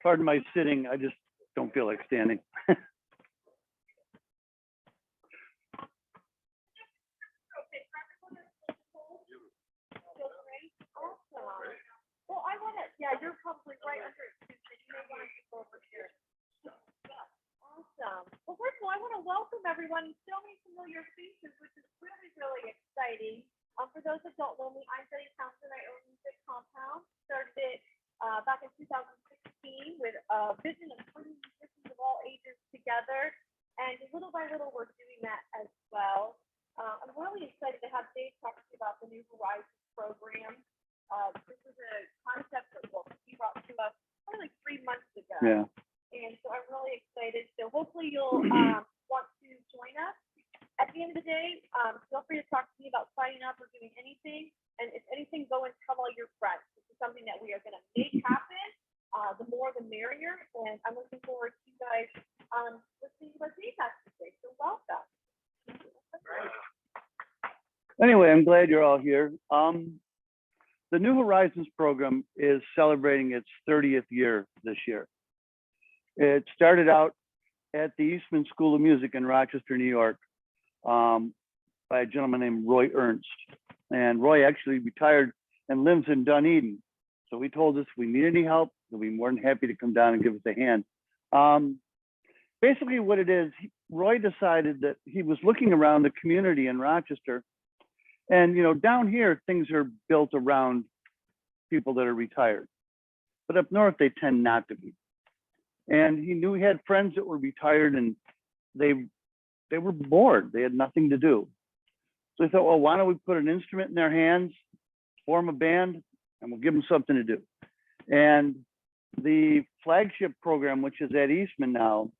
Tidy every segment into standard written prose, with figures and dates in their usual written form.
Pardon my sitting. I just don't feel like standing. Well, I want to, yeah, you're probably right under it, too, so you may want to go over here. Awesome. Well, first of all, I want to welcome everyone. So many familiar faces, which is really, really exciting. For those that don't know me, I'm Freddie Townsend. I own Music Compound. Started it back in 2016 with a vision of bringing musicians of all ages together. And little by little, we're doing that as well. I'm really excited to have Dave talk to you about the New Horizons program. This is a concept that he brought to us probably like 3 months ago. Yeah. And so I'm really excited. So hopefully you'll want to join us. At the end of the day, feel free to talk to me about signing up or doing anything. And if anything, go and tell all your friends. This is something that we are going to make happen. The more, the merrier. And I'm looking forward to you guys listening to what Dave has to say. So welcome. Anyway, I'm glad you're all here. The New Horizons program is celebrating its 30th year this year. It started out at the Eastman School of Music in Rochester, New York, by a gentleman named Roy Ernst. And Roy actually retired and lives in Dunedin. So he told us if we need any help, he'll be more than happy to come down and give us a hand. Basically what it is, Roy decided that he was looking around the community in Rochester. And, you know, down here, things are built around people that are retired. But up north, they tend not to be. And he knew he had friends that were retired and they were bored. They had nothing to do. So he thought, well, why don't we put an instrument in their hands, form a band, and we'll give them something to do. And the flagship program, which is at Eastman now,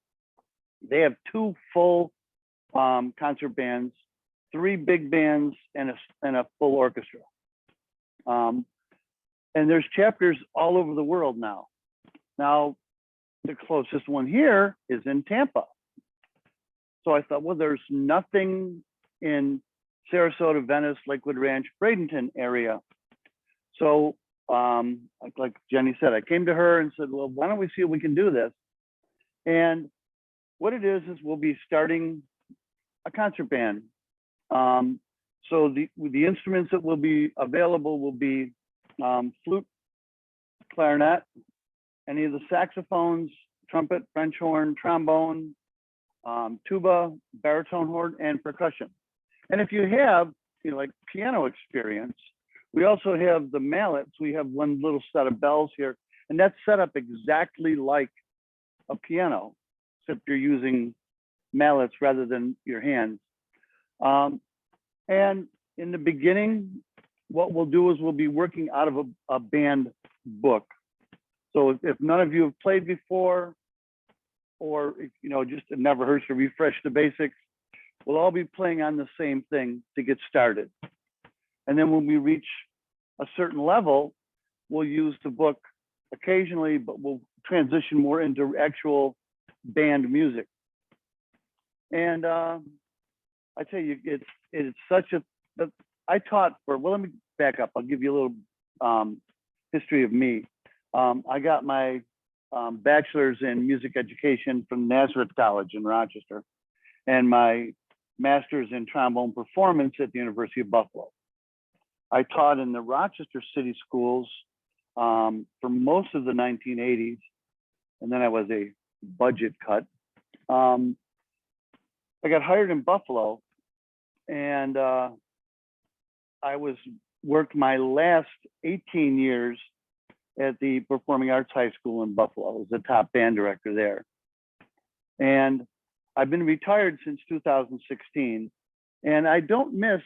they have 2 full concert bands, 3 big bands, and a full orchestra. And there's chapters all over the world now. Now, the closest one here is in Tampa. So I thought, well, there's nothing in Sarasota, Venice, Lakewood Ranch, Bradenton area. So like Jenny said, I came to her and said, well, why don't we see if we can do this? And what it is we'll be starting a concert band. So the instruments that will be available will be flute, clarinet, any of the saxophones, trumpet, French horn, trombone, tuba, baritone horn, and percussion. And if you have, you know, like piano experience, we also have the mallets. We have one little set of bells here, and that's set up exactly like a piano, except you're using mallets rather than your hands. And in the beginning, what we'll do is we'll be working out of a band book. So if none of you have played before, or you know, just it never hurts to refresh the basics, we'll all be playing on the same thing to get started. And then when we reach a certain level, we'll use the book occasionally, but we'll transition more into actual band music. And I tell you, it's such a, I taught for, well, let me back up. I'll give you a little history of me. I got my bachelor's in music education from Nazareth College in Rochester, and my master's in trombone performance at the University of Buffalo. I taught in the Rochester City Schools for most of the 1980s, and then I was a budget cut. I got hired in Buffalo, and I worked my last 18 years at the Performing Arts High School in Buffalo. I was the top band director there. And I've been retired since 2016, and I don't miss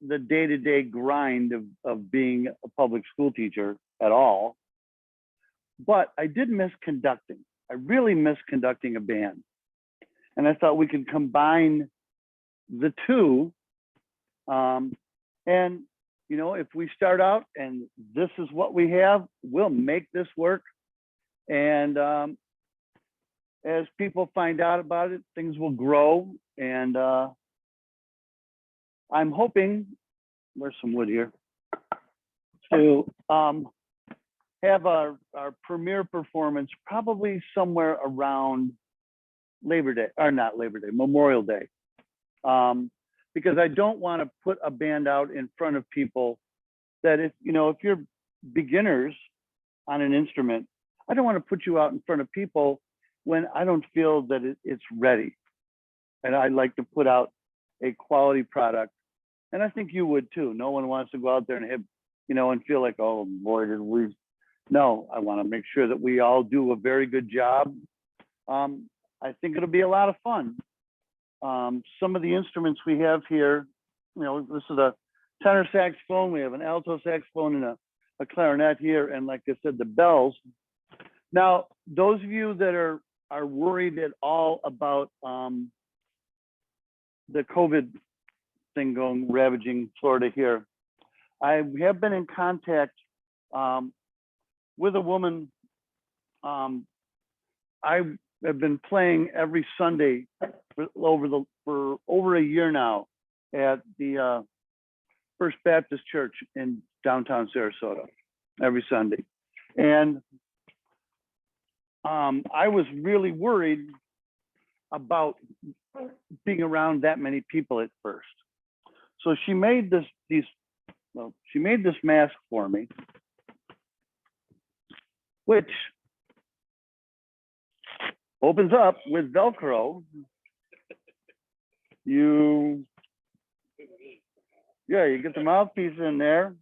the day-to-day grind of being a public school teacher at all. But I did miss conducting. I really miss conducting a band. And I thought we could combine the two. And you know, if we start out and this is what we have, we'll make this work. And as people find out about it, things will grow. And I'm hoping, where's some wood here, to have our premiere performance probably somewhere around Labor Day, or not Labor Day, Memorial Day. Because I don't want to put a band out in front of people that if you're beginners on an instrument, I don't want to put you out in front of people when I don't feel that it's ready. And I like to put out a quality product. And I think you would too. No one wants to go out there and have, and feel like, oh boy, did we. No, I want to make sure that we all do a very good job. I think it'll be a lot of fun. Some of the instruments we have here, this is a tenor saxophone. We have an alto saxophone and a clarinet here. And like I said, the bells. Now, those of you that are worried at all about the COVID thing ravaging Florida here, I have been in contact with a woman. I have been playing every Sunday for over a year now at the First Baptist Church in downtown Sarasota every Sunday. And I was really worried about being around that many people at first. So she made this mask for me, which opens up with Velcro. You get the mouthpiece in there,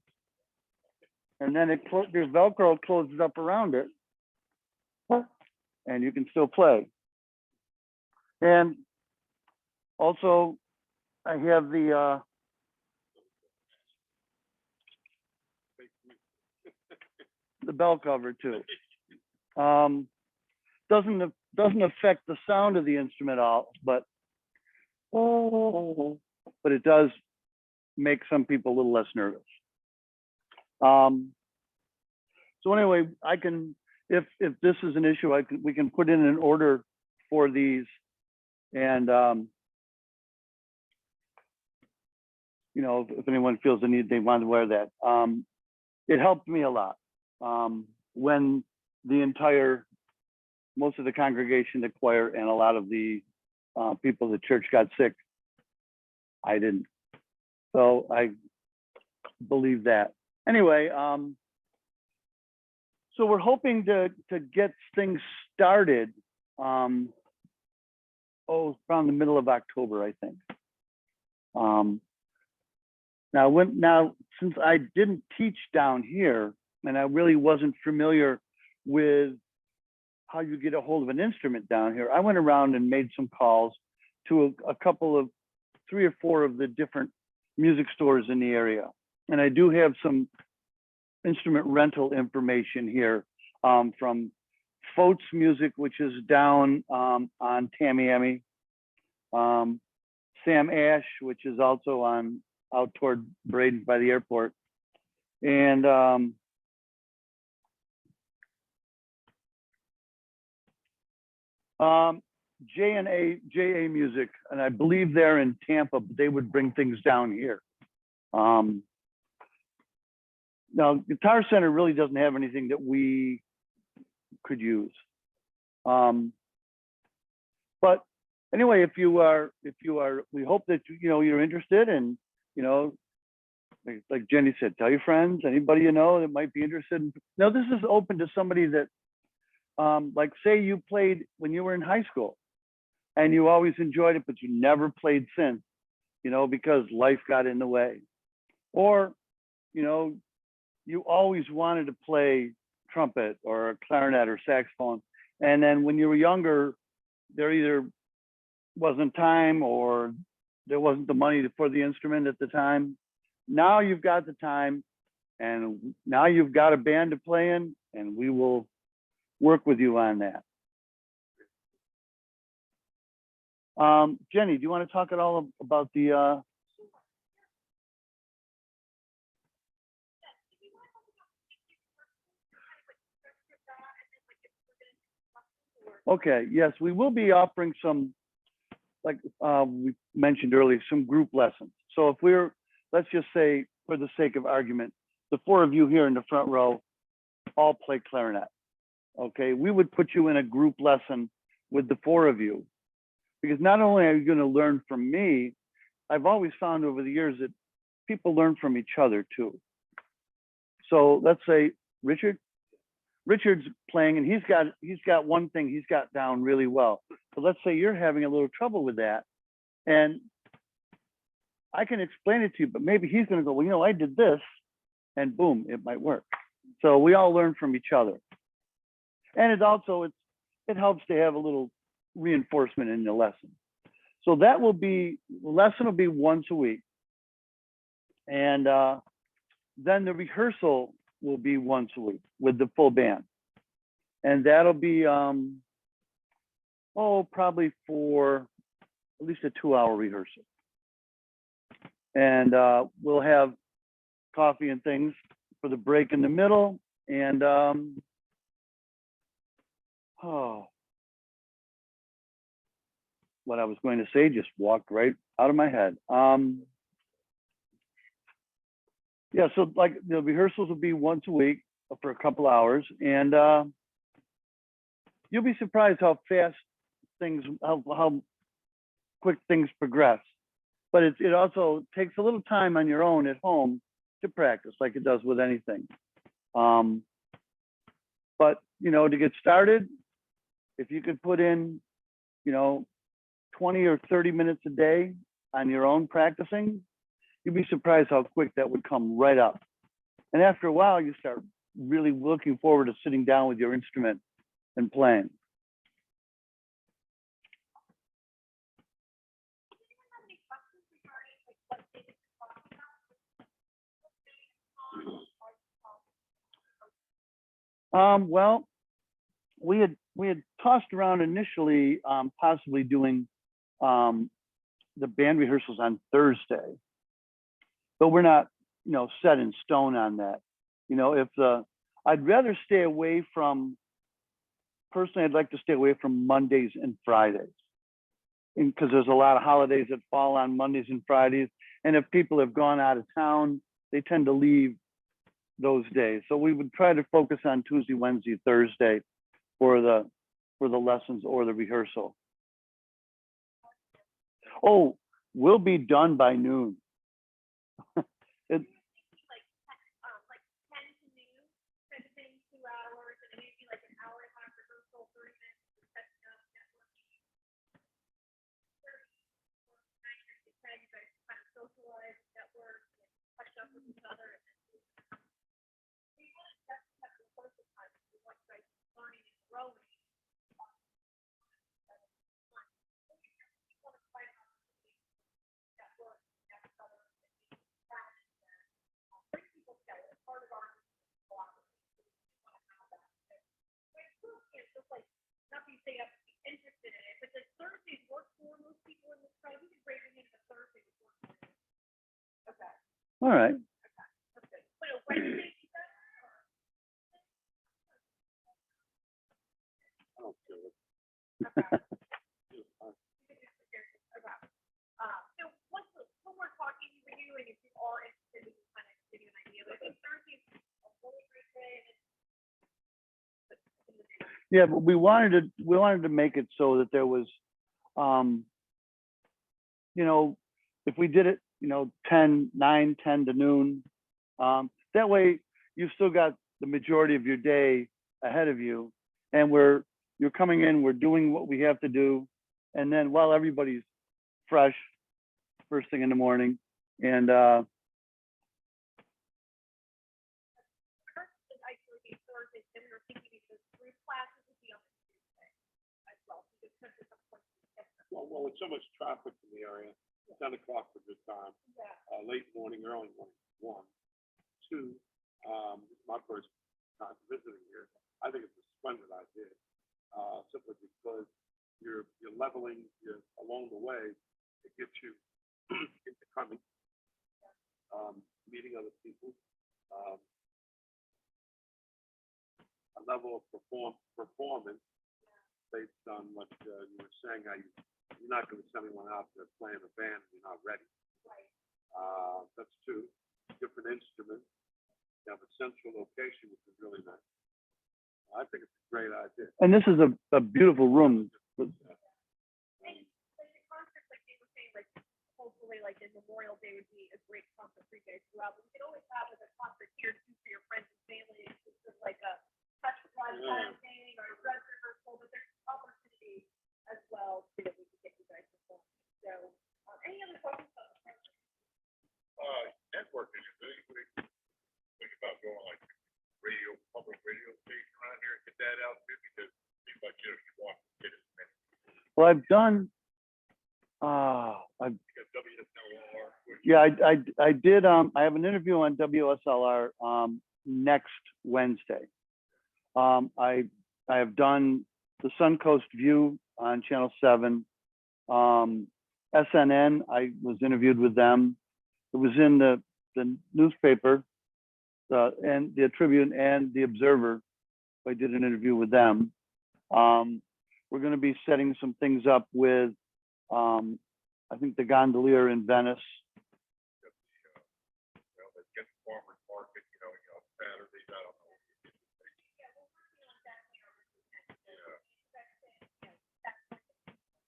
and then your Velcro closes up around it, and you can still play. And also, I have the bell cover too. Doesn't affect the sound of the instrument all, but it does make some people a little less nervous. So anyway, I can, if this is an issue, we can put in an order for these, and if anyone feels the need, they want to wear that. It helped me a lot when most of the congregation, the choir, and a lot of the people in the church got sick. I didn't. So I believe that. Anyway, so we're hoping to get things started around the middle of October, I think. Now, since I didn't teach down here, and I really wasn't familiar with how you get a hold of an instrument down here, I went around and made some calls to a couple of 3 or 4 of the different music stores in the area. And I do have some instrument rental information here from Foats Music, which is down on Tamiami, Sam Ash, which is also out toward Braden by the airport, and J.A. Music, and I believe they're in Tampa, but they would bring things down here. Now, Guitar Center really doesn't have anything that we could use. But anyway, if you are, we hope that you're interested, and like Jenny said, tell your friends, anybody that might be interested. Now, this is open to somebody that, like, say you played when you were in high school, and you always enjoyed it, but you never played since, because life got in the way, or you always wanted to play trumpet or clarinet or saxophone, and then when you were younger, there either wasn't time or there wasn't the money for the instrument at the time. Now you've got the time, and now you've got a band to play in, and we will work with you on that. Jenny, do you want to talk at all about the Okay, yes, we will be offering some, like we mentioned earlier, some group lessons. So if let's just say, for the sake of argument, the 4 of you here in the front row, all play clarinet. Okay, we would put you in a group lesson with the four of you, because not only are you going to learn from me, I've always found over the years that people learn from each other too. So let's say Richard's playing, and he's got one thing he's got down really well. So let's say you're having a little trouble with that, and I can explain it to you, but maybe he's going to go, well, you know, I did this, and boom, it might work. So we all learn from each other, and it helps to have a little reinforcement in the lesson. So that will be, the lesson will be once a week, and then the rehearsal will be once a week with the full band, and that'll be probably for at least a 2-hour rehearsal. And we'll have coffee and things for the break in the middle. And what I was going to say just walked right out of my head. Yeah, so like the rehearsals will be once a week for a couple hours, and you'll be surprised how fast how quick things progress. But it also takes a little time on your own at home to practice, like it does with anything. But you know, to get started, if you could put in, you know, 20 or 30 minutes a day on your own practicing, you'd be surprised how quick that would come right up. And after a while, you start really looking forward to sitting down with your instrument and playing. Well, we had tossed around initially possibly doing the band rehearsals on Thursday, but we're not, you know, set in stone on that. You know, I'd rather stay away from, personally, I'd like to stay away from Mondays and Fridays, because there's a lot of holidays that fall on Mondays and Fridays, and if people have gone out of town, they tend to leave those days. So we would try to focus on Tuesday, Wednesday, Thursday for the lessons or the rehearsal. Oh, we'll be done by noon. It, like 10 to noon, kind of thing, 2 hours, and maybe like an hour and a half rehearsal, 30 minutes for setting up, networking. 30 or 9 to 10, you guys kind of socialize, network, and touch up with each other. And then we want to definitely have the social time. We want you guys learning and growing. Nothing say you have to be interested in it, but does Thursdays work for most people in this crowd? We can break it into Thursdays work for you. Okay. all right. Okay. That's good. But a Wednesday, you said? I don't feel it. Okay. So when we're talking with you, and if you are interested, we can kind of give you an idea. But I think Thursday's a really great day. Yeah, but we wanted to make it so that there was, you know, if we did it, you know, 10 to noon, that way you've still got the majority of your day ahead of you, and you're coming in, we're doing what we have to do, and then while everybody's fresh first thing in the morning, and Well, with so much traffic in the area, 10 o'clock is a good time. Late morning, early morning, 1. 2, this is my first time visiting here. I think it's a splendid idea, simply because you're leveling along the way. It gets you into coming, meeting other people, a level of performance based on what you were saying, how you're not going to send anyone out there playing a band and you're not ready. Right. That's 2. Different instruments. You have a central location, which is really nice. I think it's a great idea. And this is a beautiful room. Like the concerts, like they were saying, like hopefully like in Memorial Day would be a great concert for you guys throughout. But we can always have like a concert here too for your friends and family. It's just like a touch one kind of thing or a dress rehearsal, but there's opportunity as well too that we can get you guys performing. So any other questions about the program? Networking, is there anybody think about going like radio, public radio station around here and get that out too? Because it seems like you want to get as many. Well, I've done, Because WSLR, which yeah, I did, I have an interview on WSLR, next Wednesday. I have done the Suncoast View on Channel 7. SNN, I was interviewed with them. It was in the newspaper, and the Tribune and the Observer. I did an interview with them. We're going to be setting some things up with, I think, the Gondolier in Venice. well, they get the farmers market, Saturdays, I don't know. Yeah, we're working on that here. Yeah.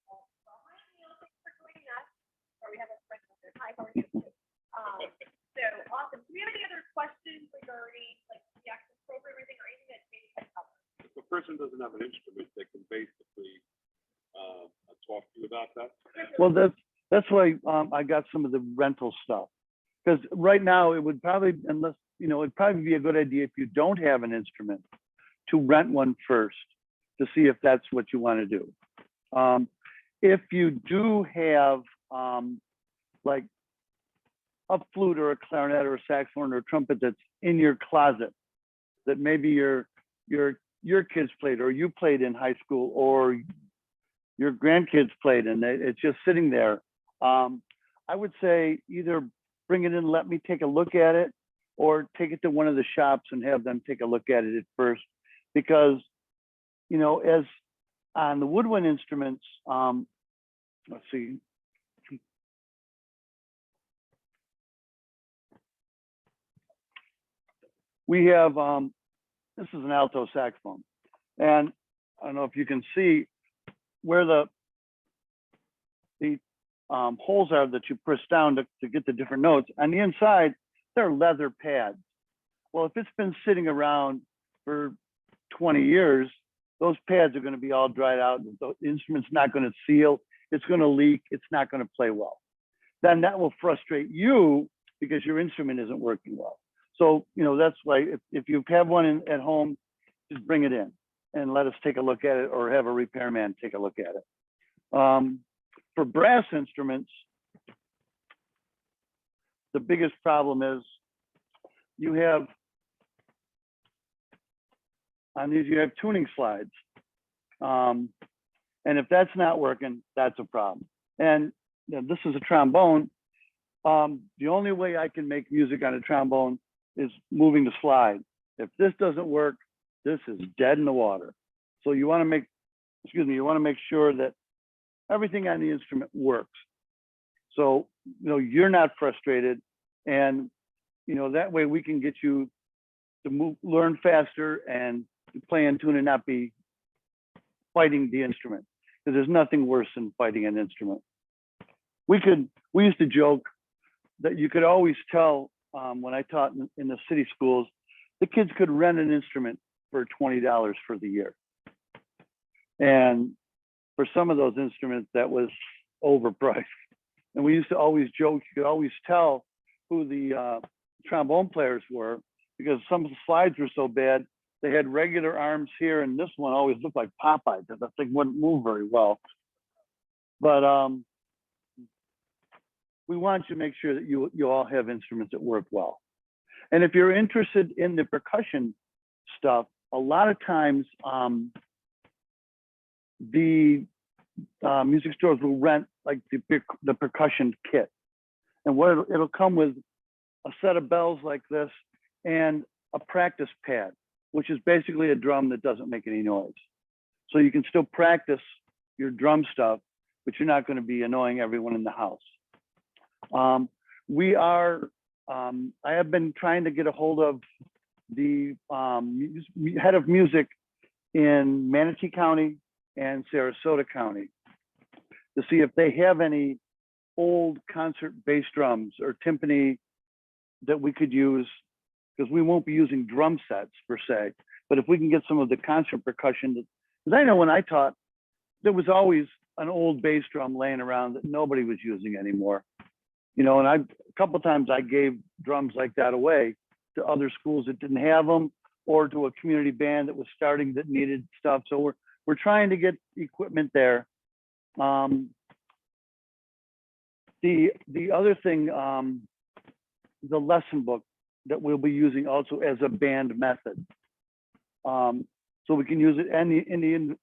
Hi, Neil, thanks for joining us. Or we have a friend on there. Hi, how are you? So awesome. Do we have any other questions regarding like the actual program or anything that maybe can help? If a person doesn't have an instrument, they can basically talk to you about that. Well, that's why I got some of the rental stuff. Because right now it would probably, unless, it'd probably be a good idea if you don't have an instrument to rent one first to see if that's what you want to do. If you do have like a flute or a clarinet or a saxophone or a trumpet that's in your closet that maybe your kids played or you played in high school or your grandkids played and it's just sitting there, I would say either bring it in, let me take a look at it, or take it to one of the shops and have them take a look at it at first. Because, as on the woodwind instruments, let's see. We have, this is an alto saxophone. And I don't know if you can see where the holes are that you press down to get the different notes. On the inside, they're leather pads. Well, if it's been sitting around for 20 years, those pads are going to be all dried out. The instrument's not going to seal. It's going to leak. It's not going to play well. Then that will frustrate you because your instrument isn't working well. So, that's why if you have one at home, just bring it in and let us take a look at it, or have a repairman take a look at it. For brass instruments, the biggest problem is you have, on these, you have tuning slides. And if that's not working, that's a problem. And this is a trombone. The only way I can make music on a trombone is moving the slide. If this doesn't work, this is dead in the water. So you want to make sure that everything on the instrument works. So, you're not frustrated, and, that way we can get you to learn faster and play in tune and not be fighting the instrument, because there's nothing worse than fighting an instrument. We used to joke that you could always tell, when I taught in the city schools, the kids could rent an instrument for $20 for the year. And for some of those instruments, that was overpriced. And we used to always joke, you could always tell who the trombone players were, because some of the slides were so bad, they had regular arms here, and this one always looked like Popeye, because the thing wouldn't move very well. But we want you to make sure that you all have instruments that work well. And if you're interested in the percussion stuff, a lot of times the music stores will rent like the percussion kit. And it'll come with a set of bells like this and a practice pad, which is basically a drum that doesn't make any noise. So you can still practice your drum stuff, but you're not going to be annoying everyone in the house. I have been trying to get a hold of the head of music in Manatee County and Sarasota County to see if they have any old concert bass drums or timpani that we could use, because we won't be using drum sets per se, but if we can get some of the concert percussion, because I know when I taught, there was always an old bass drum laying around that nobody was using anymore. You know, and a couple of times I gave drums like that away to other schools that didn't have them, or to a community band that was starting that needed stuff. So we're trying to get equipment there. The other thing, the lesson book that we'll be using also as a band method. So we can use it in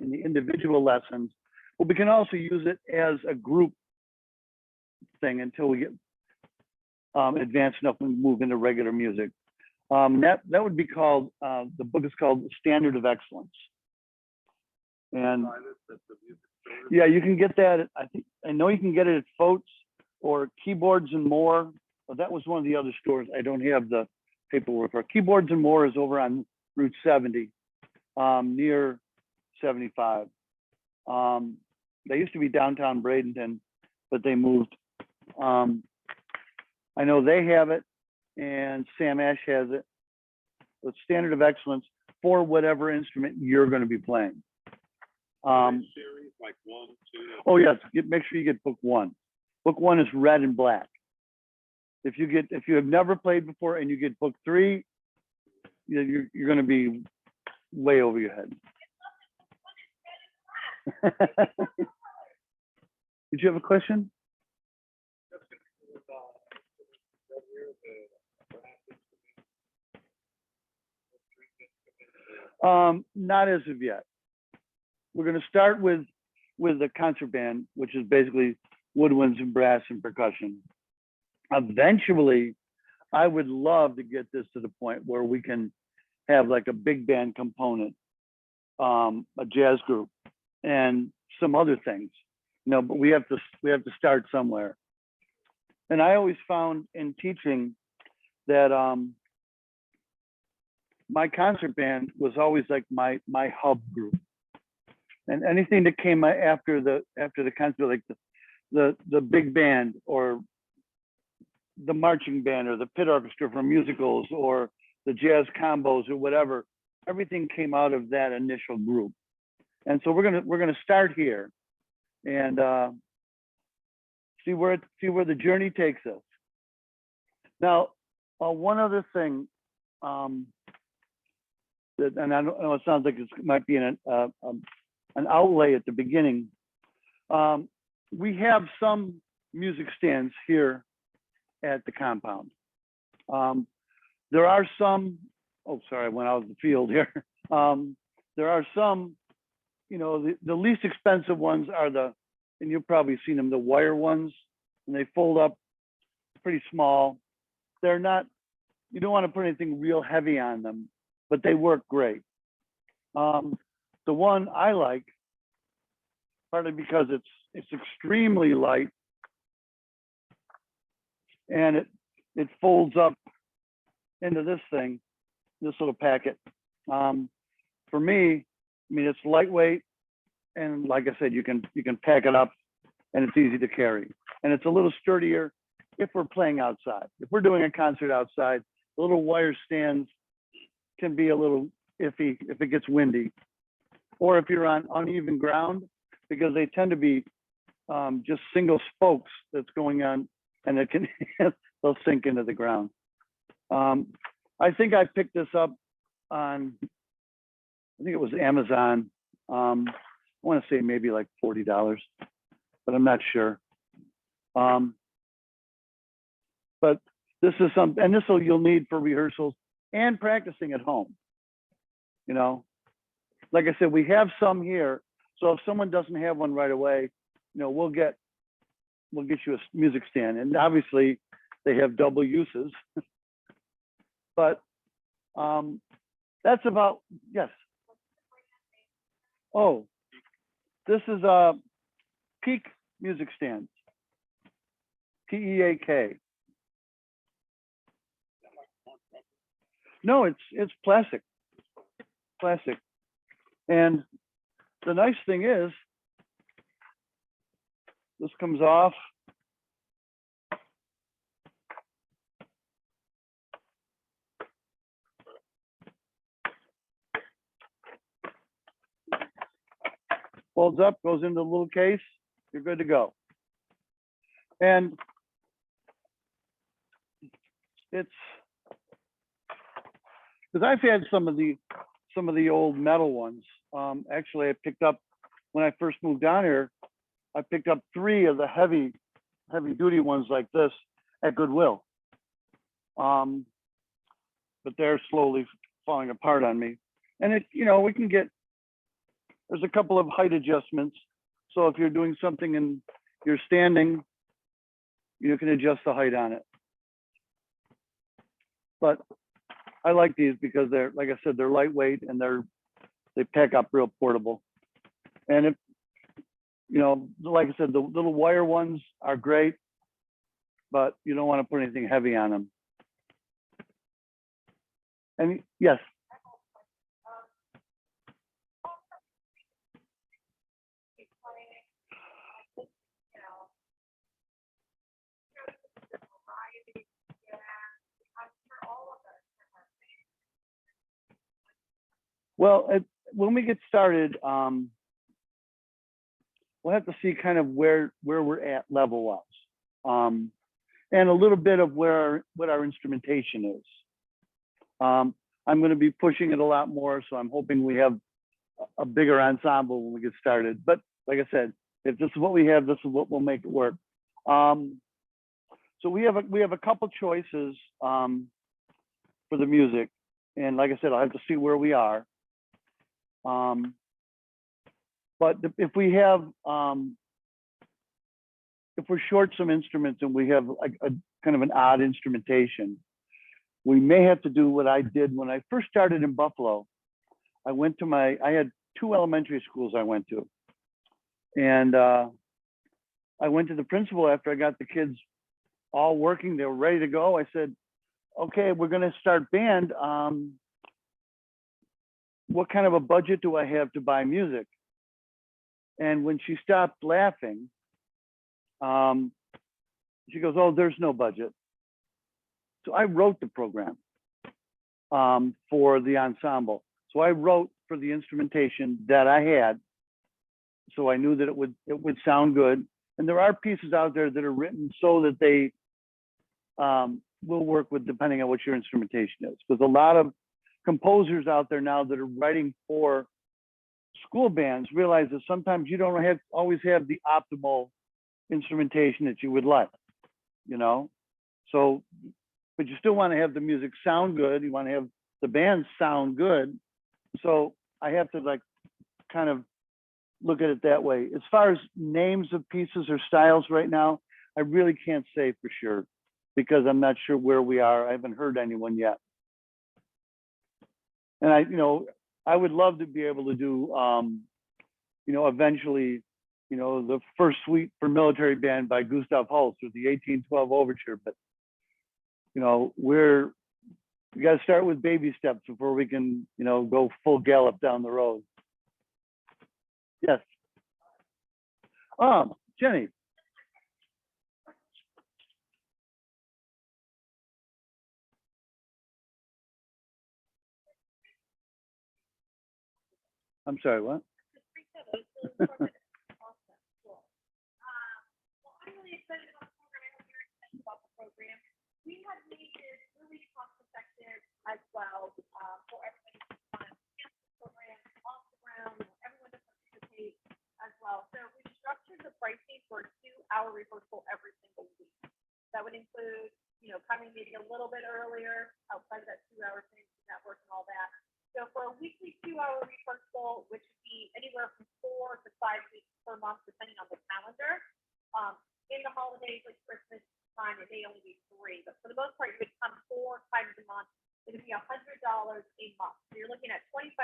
the individual lessons, but we can also use it as a group thing until we get advanced enough and move into regular music. That would be called, the book is called Standard of Excellence. And yeah, you can get that. I know you can get it at Foats or Keyboards and More. Well, that was one of the other stores. I don't have the paperwork for. Keyboards and More is over on Route 70, near 75. They used to be downtown Bradenton, but they moved. I know they have it, and Sam Ash has it. The Standard of Excellence for whatever instrument you're going to be playing. Series like 1, 2. Oh yes, make sure you get book 1. Book 1 is red and black. If you have never played before and you get book 3, you're going to be way over your head. Did you have a question? Not as of yet. We're going to start with the concert band, which is basically woodwinds and brass and percussion. Eventually, I would love to get this to the point where we can have like a big band component, a jazz group, and some other things. You know, but we have to start somewhere. And I always found in teaching that my concert band was always like my hub group. And anything that came after the concert, like the big band or the marching band or the pit orchestra from musicals or the jazz combos or whatever, everything came out of that initial group. And so we're gonna start here and see where the journey takes us. Now, one other thing, and I know it sounds like it might be an outlay at the beginning. We have some music stands here at the compound. There are some, oh, sorry, I went out of the field here. There are some, you know, the least expensive ones are and you've probably seen them, the wire ones, and they fold up pretty small. They're not, you don't want to put anything real heavy on them, but they work great. The one I like, partly because it's extremely light and it folds up into this thing, this little packet. For me, I mean, it's lightweight, and like I said, you can pack it up, and it's easy to carry, and it's a little sturdier if we're playing outside. If we're doing a concert outside, the little wire stands can be a little iffy if it gets windy, or if you're on uneven ground, because they tend to be just single spokes that's going on, and it can they'll sink into the ground. I think I picked this up on, I think it was Amazon. I want to say maybe like $40, but I'm not sure. But this is something, and you'll need for rehearsals and practicing at home. You know, like I said, we have some here. So if someone doesn't have one right away, you know, we'll get you a music stand, and obviously they have double uses. But that's about, yes. Oh, this is a Peak music stand. P-E-A-K. No, it's plastic. Plastic. And the nice thing is, this comes off. Folds up, goes into the little case, you're good to go. And it's, because I've had some of the old metal ones. Actually, I picked up, when I first moved down here, I picked up 3 of the heavy duty ones like this at Goodwill. But they're slowly falling apart on me. And it, you know, we can get, there's a couple of height adjustments. So if you're doing something and you're standing, you can adjust the height on it. But I like these because they're, like I said, they're lightweight and they pack up real portable. And if, you know, like I said, the little wire ones are great, but you don't want to put anything heavy on them. And yes. Well, when we get started, we'll have to see kind of where we're at level-wise, and a little bit of what our instrumentation is. I'm going to be pushing it a lot more, so I'm hoping we have a bigger ensemble when we get started. But like I said, if this is what we have, this is what will make it work. So we have a couple choices for the music, and like I said, I'll have to see where we are. But if we have, if we're short some instruments and we have like a kind of an odd instrumentation, we may have to do what I did when I first started in Buffalo. I had 2 elementary schools I went to. And I went to the principal after I got the kids all working, they were ready to go. I said, okay, we're gonna start band. What kind of a budget do I have to buy music? And when she stopped laughing, she goes, oh, there's no budget. So I wrote the program for the ensemble. So I wrote for the instrumentation that I had. So I knew that it would sound good. And there are pieces out there that are written so that they will work with depending on what your instrumentation is. Because a lot of composers out there now that are writing for school bands realize that sometimes you don't always have the optimal instrumentation that you would like, you know? So, but you still want to have the music sound good. You want to have the band sound good. So I have to like kind of look at it that way. As far as names of pieces or styles right now, I really can't say for sure because I'm not sure where we are. I haven't heard anyone yet. And I would love to be able to do, eventually, the first suite for military band by Gustav Holst or the 1812 Overture. But, we got to start with baby steps before we can, go full gallop down the road. Yes. Jenny. I'm sorry, what? Awesome, cool. Well, I'm really excited about the program. I hope you're excited about the program. We have made this really cost effective as well for everybody to kind of get the program off the ground, everyone to participate as well. So we structured the pricing for a 2-hour rehearsal every single week. That would include, coming maybe a little bit earlier outside of that 2-hour thing, network and all that. So for a weekly 2-hour rehearsal, which would be anywhere from 4 to 5 weeks per month, depending on the calendar. In the holidays like Christmas time, it may only be 3, but for the most part, you would come 4 times a month. It would be $100 a month. So you're looking at $25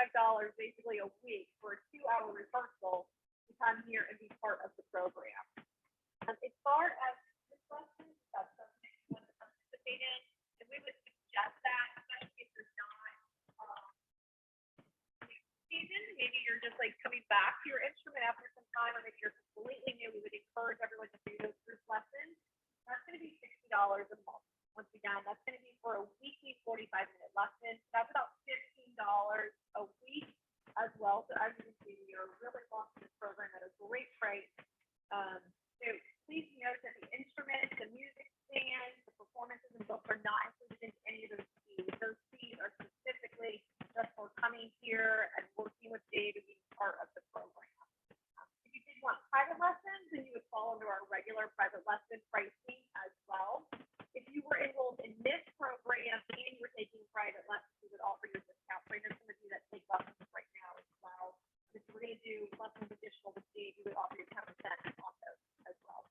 basically a week for a 2-hour rehearsal to come here and be part of the program. As far as the questions, that's something you want to participate in, and we would suggest that, especially if you're not seasoned, maybe you're just like coming back to your instrument after some time, or maybe you're completely new, we would encourage everyone to do those group lessons. That's going to be $60 a month. Once again, that's going to be for a weekly 45-minute lesson. That's about $15 a week as well. So as you can see, we are really launching this program at a great price. So please note that the instruments, the music stand, the performances and books are not included in any of those fees. Those fees are specifically just for coming here and working with Dave and being part of the program. If you did want private lessons, then you would fall under our regular private lesson pricing as well. If you were enrolled in this program and you were taking private lessons, we would offer you a discount. Right, there's some of you that take lessons right now as well. If we're going to do lessons additional with Dave, we would offer you 10% on those as well.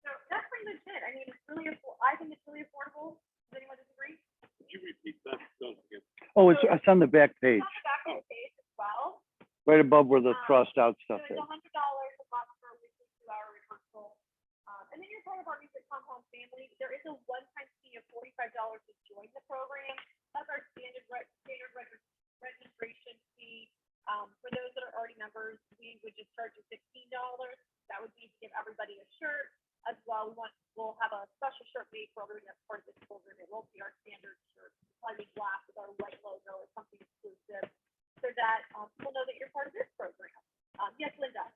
So that's pretty much it. I mean, it's really, I think it's really affordable. Does anyone disagree? Could you repeat that again? Oh, it's on the back page, It's on the back of the page as well. right above where the crossed out So stuff it's is. $100 a month for a weekly 2-hour rehearsal. And then you're part of our music compound family. There is a one-time fee of $45 to join the program. That's our standard registration fee. For those that are already members, we would just charge you $15. That would be to give everybody a shirt as well. We'll have a special shirt made for everyone that's part of this program. It won't be our standard shirt. It'll probably be black with our white logo or something exclusive, so that people know that you're part of this program. Yes, Linda.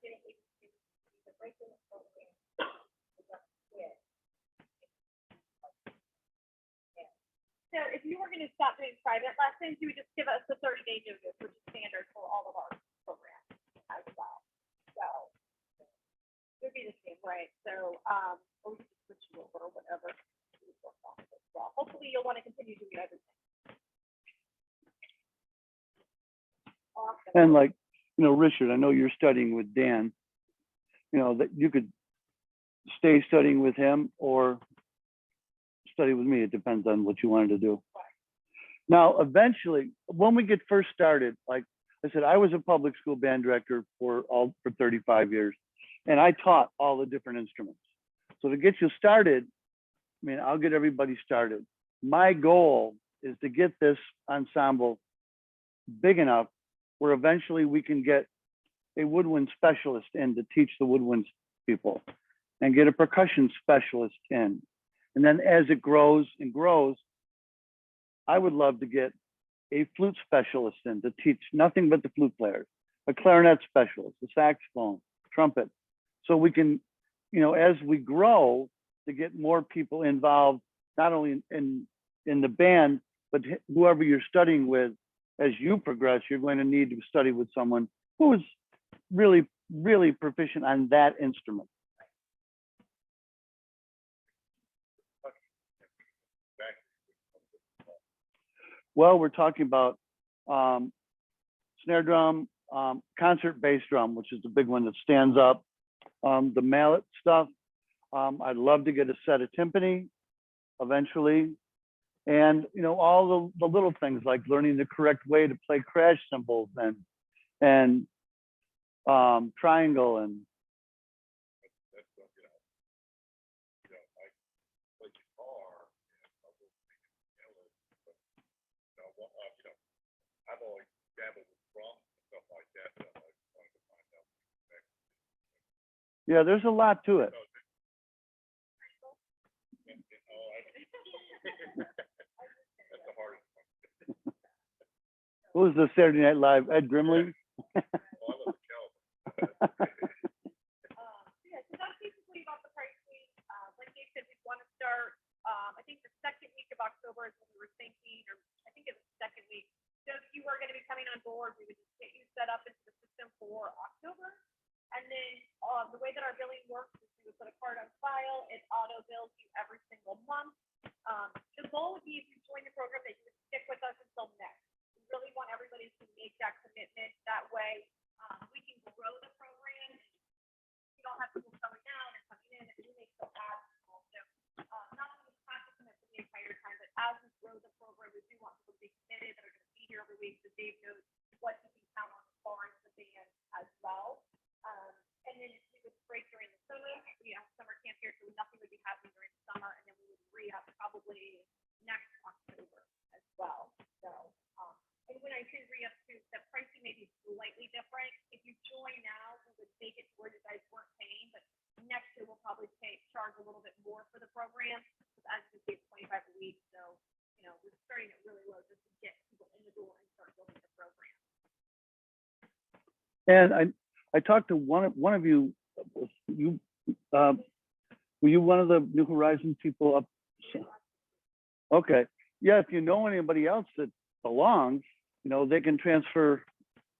So if you were going to stop doing private lessons, you would just give us a 30-day notice, which is standard for all of our programs as well. So it would be the same, right? So, or we could just switch you over or whatever. Well, hopefully you'll want to continue doing everything. Awesome. And like, Richard, I know you're studying with Dan, that you could stay studying with him or study with me. It depends on what you wanted to do. Now, eventually, when we get first started, like I said, I was a public school band director for 35 years, and I taught all the different instruments. So to get you started, I mean, I'll get everybody started. My goal is to get this ensemble big enough where eventually we can get a woodwind specialist in to teach the woodwind people and get a percussion specialist in. And then as it grows and grows, I would love to get a flute specialist in to teach nothing but the flute players, a clarinet specialist, a saxophone, trumpet. So we can, as we grow, to get more people involved, not only in the band, but whoever you're studying with, as you progress, you're going to need to study with someone who is really, really proficient on that instrument. Well, we're talking about snare drum, concert bass drum, which is the big one that stands up, the mallet stuff. I'd love to get a set of timpani eventually. And, all the little things like learning the correct way to play crash cymbals and triangle and. I've always dabbled with drums and stuff like that, so I wanted to find out. Yeah, there's a lot to it. That's the hardest one. Who was the Saturday Night Live? Ed Grimley? Oh, I love the Calvin. Yeah, so that's basically about the pricing. Like Dave said, we want to start, I think the second week of October is when we were thinking, or I think it was the second week. So if you were going to be coming on board, we would just get you set up into the system for October. And then the way that our billing works is we would put a card on file. It auto bills you every single month. The goal would be if you join the program that you would stick with us until next. We really want everybody to make that commitment. That way we can grow the program. You don't have people coming out and coming in, and we make so admirable. So not only have to commit for the entire time, but as we grow the program, we do want people to be committed that are going to be here every week, so Dave knows what he can count on as far as the band as well. And then we would break during the summer. We have summer camp here, so nothing would be happening during the summer, and then we would re-up probably next October as well. So, and when I say re-up too, the pricing programs, as you see, it's 25 a week, so, you know, we're starting it really low just to get people in the door and start building the program. And I talked to one of you, were you one of the New Horizons people up? Okay, yeah, if you know anybody else that belongs, you know, they can transfer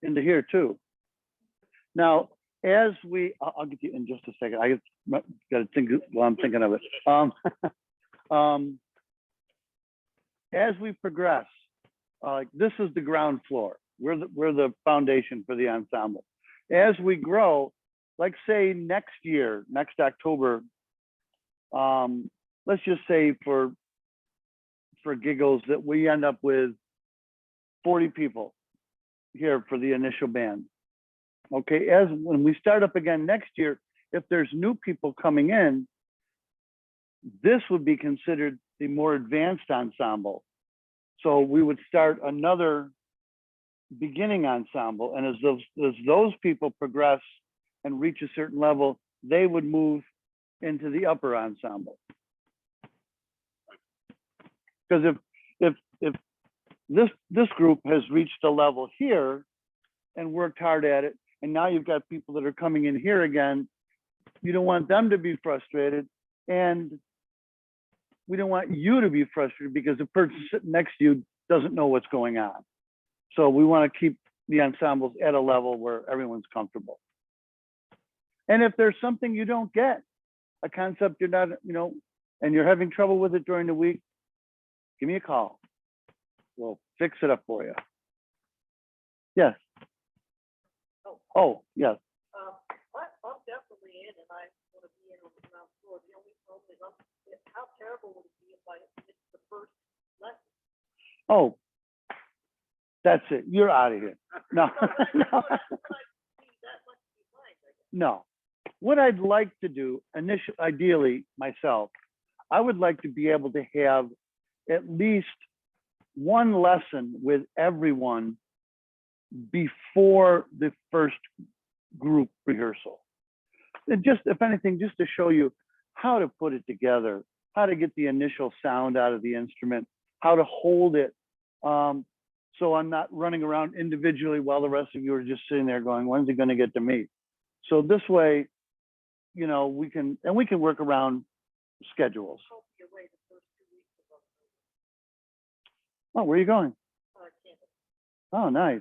into here too. Now, as I'll get you in just a second. I got to think while I'm thinking of it. As we progress, this is the ground floor. We're the foundation for the ensemble. As we grow, like say next year, next October, let's just say for giggles that we end up with 40 people here for the initial band. Okay, as when we start up again next year, if there's new people coming in, this would be considered the more advanced ensemble. So we would start another beginning ensemble, and as those people progress and reach a certain level, they would move into the upper ensemble. Because if this group has reached a level here and worked hard at it, and now you've got people that are coming in here again, you don't want them to be frustrated, and we don't want you to be frustrated because the person sitting next to you doesn't know what's going on. So we want to keep the ensembles at a level where everyone's comfortable. And if there's something you don't get, a concept you're not, you know, and you're having trouble with it during the week, give me a call. We'll fix it up for you. Yes. Oh, yes. I'm definitely in, and I want to be in on the ground floor. The only problem is, how terrible would it be if I missed the first lesson? Oh, that's it. You're out of here. No, no. No. What I'd like to do, ideally myself, I would like to be able to have at least one lesson with everyone before the first group rehearsal. And just, if anything, just to show you how to put it together, how to get the initial sound out of the instrument, how to hold it. So I'm not running around individually while the rest of you are just sitting there going, when's it going to get to me? So this way, you know, we can work around schedules. Oh, where are you going? Oh, nice.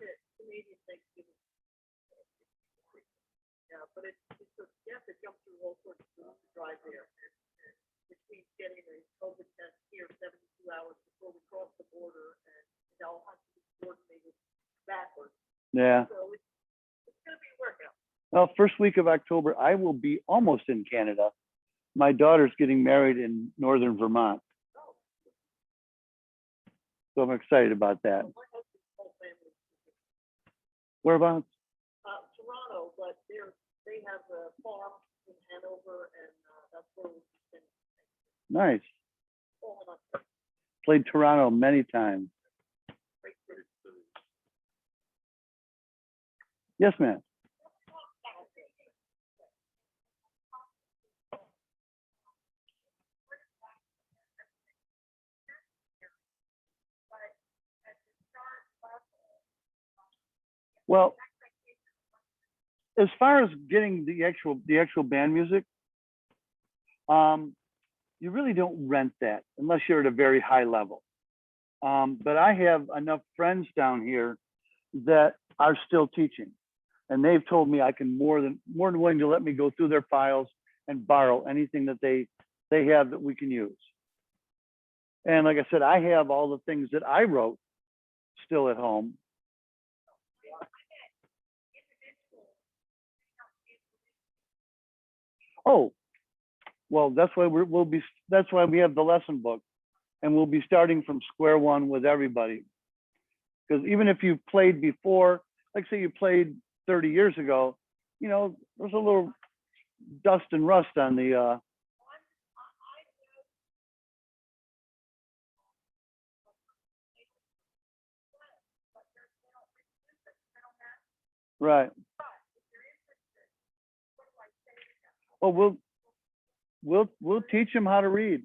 Yeah, but you have to jump through all sorts of hoops to drive there, and which means getting a COVID test here 72 hours before we cross the border, and it all has to be coordinated backwards. Yeah. So it's going to be a workout. Well, first week of October, I will be almost in Canada. My daughter's getting married in northern Vermont. So I'm excited about that. My husband's whole family Whereabouts? Toronto, but they have a farm in Hanover, and that's where we've been. Nice. Played Toronto many times. Yes, ma'am. Well, as far as getting the actual band music, you really don't rent that unless you're at a very high level. But I have enough friends down here that are still teaching, and they've told me I can more than willing to let me go through their files and borrow anything that they have that we can use. And like I said, I have all the things that I wrote still at home. Oh, well, that's why that's why we have the lesson book, and we'll be starting from square one with everybody. Because even if you played before, like say you played 30 years ago, you know, there's a little dust and rust on the right. Well, we'll teach them how to read.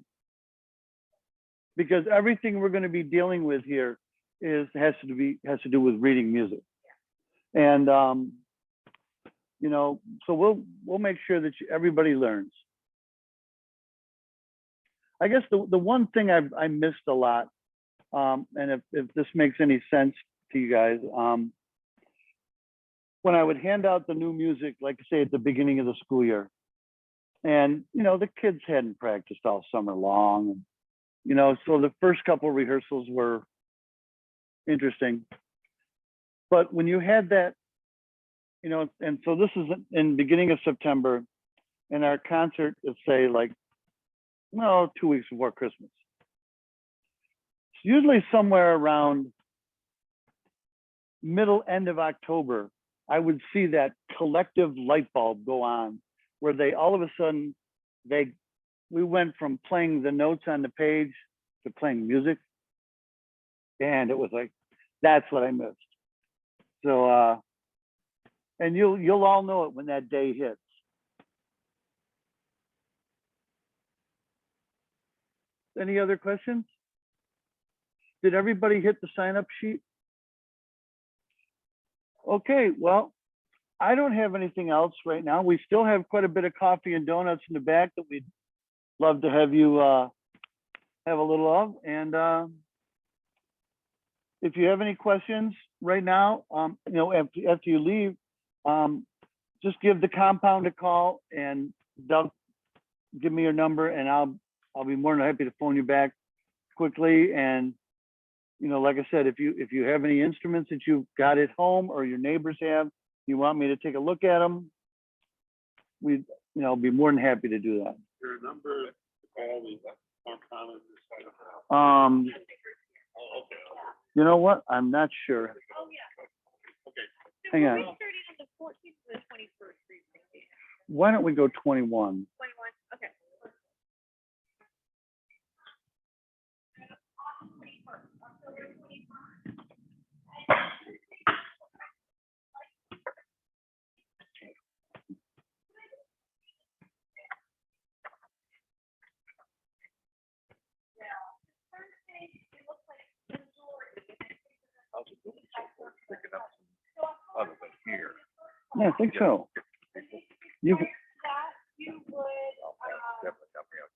because everything we're going to be dealing with here has to do with reading music. And, you know, so we'll make sure that everybody learns. I guess the one thing I missed a lot, and if this makes any sense to you guys, when I would hand out the new music, like I say, at the beginning of the school year, and, you know, the kids hadn't practiced all summer long, and, you know, so the first couple rehearsals were interesting. But when you had that, you know, and so this is in beginning of September, and our concert is, say, like, well, 2 weeks before Christmas. It's usually somewhere around end of October, I would see that collective light bulb go on, where they all of a sudden, we went from playing the notes on the page to playing music. And it was like, that's what I missed. So, and you'll all know it when that day hits. Any other questions? Did everybody hit the sign up sheet? Okay, well, I don't have anything else right now. We still have quite a bit of coffee and donuts in the back that we'd love to have you have a little of. And if you have any questions right now, you know, after you leave, just give the compound a call and they'll give me your number, and I'll be more than happy to phone you back quickly. And, you know, like I said, if you have any instruments that you've got at home or your neighbors have, you want me to take a look at them, we'd, you know, be more than happy to do that. Your number to call the compound. You know what? I'm not sure. Oh, yeah. Okay. So Hang we're on. restarting on the 14th to the 21st, recently. Why don't we go 21? 21, okay. Other than here. Yeah, I think so. You, That you would, Definitely help me out.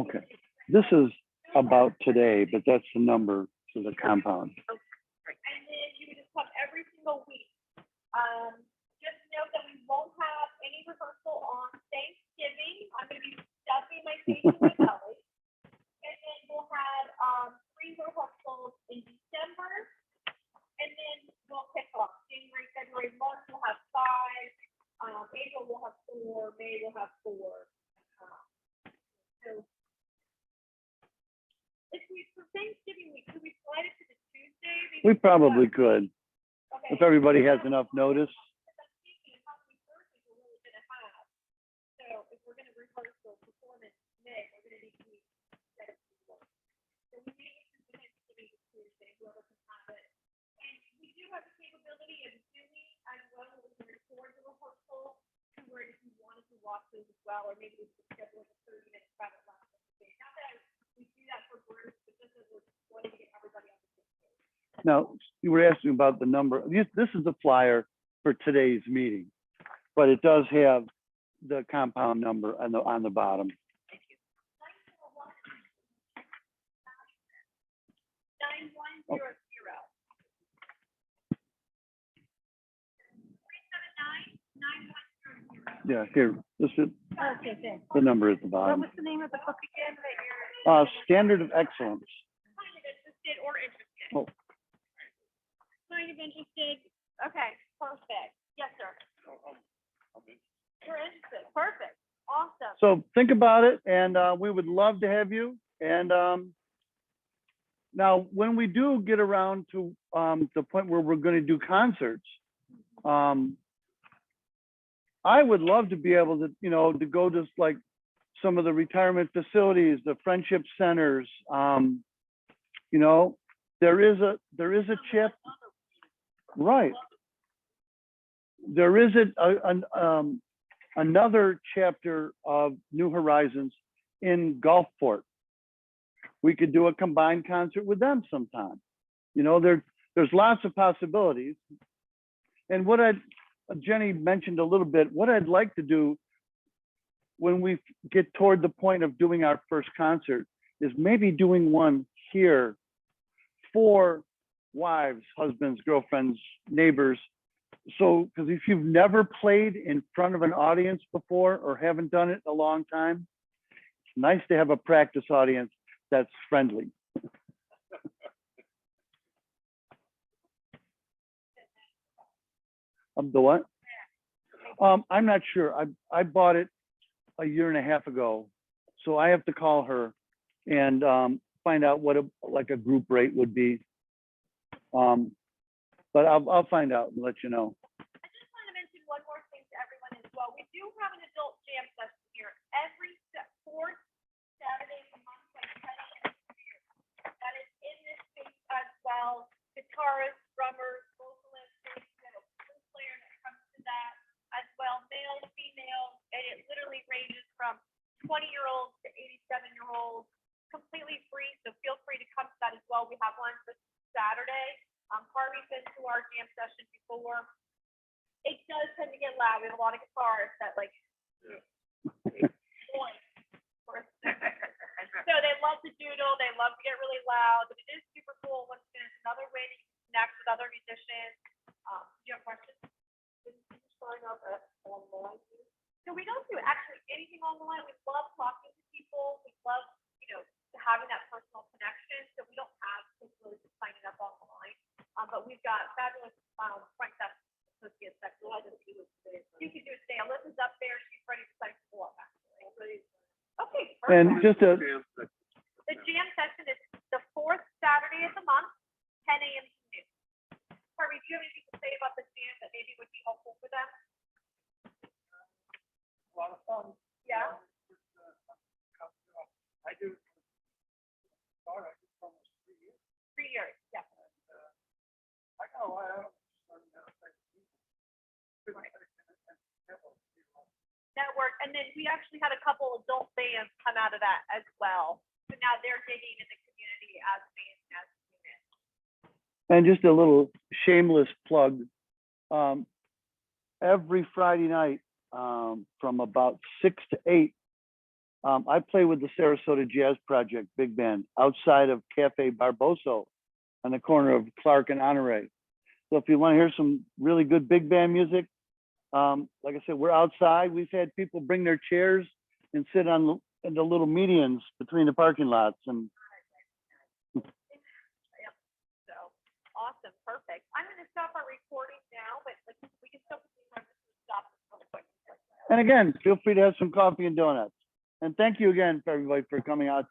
okay. This is about today, but that's the number to the compound. and then you would just come every single week. Just note that we won't have any rehearsal on Thanksgiving. I'm gonna be stuffing my face with my belly. And then we'll have, 3 rehearsals in December. And then we'll kick off January, February, March, we'll have 5. April, we'll have 4. May, we'll have 4. So if we, for Thanksgiving week, could we slide it to the Tuesday? Maybe We probably could, Okay. if everybody has enough notice. Because I'm thinking of how many Thursdays we're really gonna have. So if we're gonna rehearse the performance May, we're gonna need to meet instead of people. So we may need to do Thanksgiving to Tuesday, whoever can have it. And we do have the capability of doing as well, we can record the rehearsal to where if you wanted to watch those as well, or maybe we could schedule like a 30-minute private lesson. Not that we do that for groups, but just as we're wanting to get everybody on the same page. Now, you were asking about the number. This is the flyer for today's meeting, but it does have the compound number on the bottom. 9100. 379-9100. Yeah, here, this is Okay. the number at the What bottom. was the name of the book again that you're? Standard of Excellence. Kind of interested or interested? Oh. Kind of interested. Okay, perfect. Yes, sir. You're interested. Perfect. Awesome. So think about it, and we would love to have you. And now, when we do get around to the point where we're going to do concerts, I would love to be able to, you know, to go to like some of the retirement facilities, the friendship centers. You know, there is a chip, right? There is another chapter of New Horizons in Gulfport. We could do a combined concert with them sometime. You know, there's lots of possibilities. And what Jenny mentioned a little bit, what I'd like to do when we get toward the point of doing our first concert is maybe doing one here for wives, husbands, girlfriends, neighbors. So, because if you've never played in front of an audience before or haven't done it in a long time, it's nice to have a practice audience that's friendly. The what? I'm not sure. I bought it a year and a half ago, so I have to call her and find out what a group rate would be. But I'll find out and let you know. I just want to mention one more thing to everyone as well. We do have an adult jam session here every fourth Saturday of the month, like 10 a.m. here. That is in this space as well. Guitarists, drummers, vocalists, there's a flute player that comes to that as well. Male, female, and it literally ranges from 20-year-olds to 87-year-olds, completely free. So feel free to come to that as well. We have one this Saturday. Harvey's been to our jam session before. It does tend to get loud. We have a lot of guitarists that like. So they love to doodle. They love to get really loud. But it is super cool. Once again, it's another way to connect with other musicians. Do you have questions? Did you sign up online? So we don't do actually anything online. We love talking to people. We love, having that personal connection. So we don't have people really just signing up online. But we've got fabulous front desk associates that can do it today. You can do it today. Alyssa's up there. She's ready to sign people up, actually. Okay, perfect. And just the jam session is the fourth Saturday of the month, 10 a.m. to noon. Harvey, do you have anything to say about the jam that maybe would be helpful for them? A lot of fun. Yeah. I do. I did for almost 3 years. 3 years, yeah. I got a lot out of Network, and then we actually had a couple adult bands come out of that as well. So now they're digging in the community as bands as units. And just a little shameless plug. Every Friday night from about 6 to 8, I play with the Sarasota Jazz Project Big Band outside of Cafe Barboso on the corner of Clark and Honore. So if you want to hear some really good big band music, like I said, we're outside. We've had people bring their chairs and sit in the little medians between the parking lots. And Yep. So awesome, perfect. I'm going to stop our recording now, but we can still stop this really quick. again, feel free to have some coffee and donuts. And thank you again for everybody for coming out.